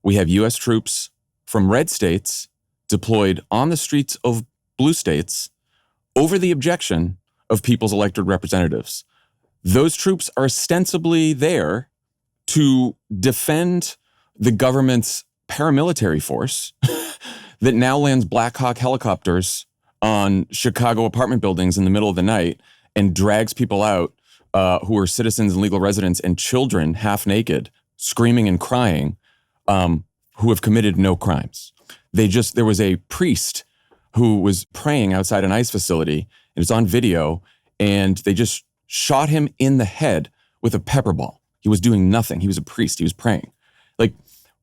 We have U.S. troops from red states deployed on the streets of blue states over the objection of people's elected representatives. Those troops are ostensibly there to defend the government's paramilitary force that now lands Black Hawk helicopters on Chicago apartment buildings in the middle of the night and drags people out who are citizens and legal residents and children half naked, screaming and crying, who have committed no crimes. There was a priest who was praying outside an ICE facility. It was on video, and they just shot him in the head with a pepper ball. He was doing nothing. He was a priest. He was praying. Like,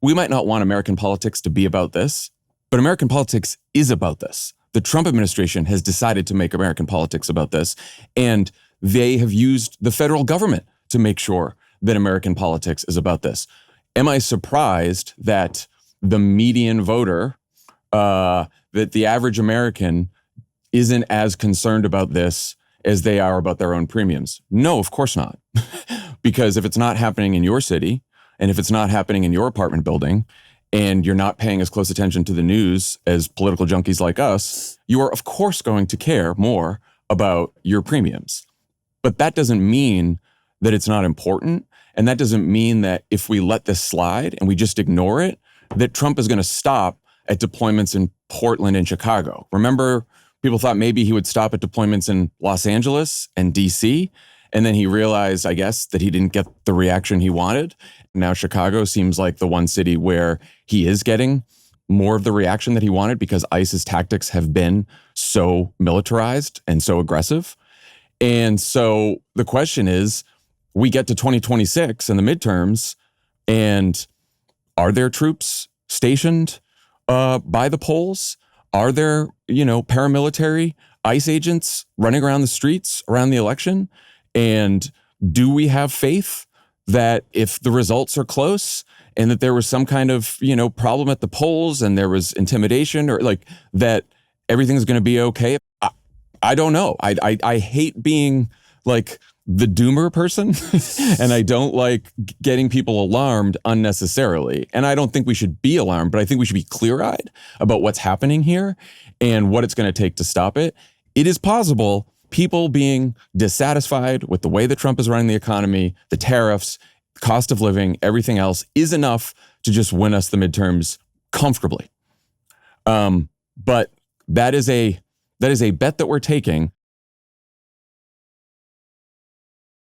we might not want American politics to be about this, but American politics is about this. The Trump administration has decided to make American politics about this, and they have used the federal government to make sure that American politics is about this. Am I surprised that the median voter, that the average American isn't as concerned about this as they are about their own premiums? No, of course not. Because if it's not happening in your city, and if it's not happening in your apartment building, and you're not paying as close attention to the news as political junkies like us, you are of course going to care more about your premiums. But that doesn't mean that it's not important. And that doesn't mean that if we let this slide and we just ignore it, that Trump is going to stop at deployments in Portland and Chicago. Remember, people thought maybe he would stop at deployments in Los Angeles and DC. And then he realized, I guess, that he didn't get the reaction he wanted. Now Chicago seems like the one city where he is getting more of the reaction that he wanted because ICE's tactics have been so militarized and so aggressive. And so the question is, we get to 2026 and the midterms, and are there troops stationed by the polls? Are there, paramilitary ICE agents running around the streets around the election? And do we have faith that if the results are close and that there was some kind of, problem at the polls and there was intimidation or that everything's going to be okay? I don't know. I hate being like the doomer person and I don't like getting people alarmed unnecessarily. And I don't think we should be alarmed, but I think we should be clear-eyed about what's happening here and what it's going to take to stop it. It is possible people being dissatisfied with the way that Trump is running the economy, the tariffs, cost of living, everything else is enough to just win us the midterms comfortably. But that is a bet that we're taking.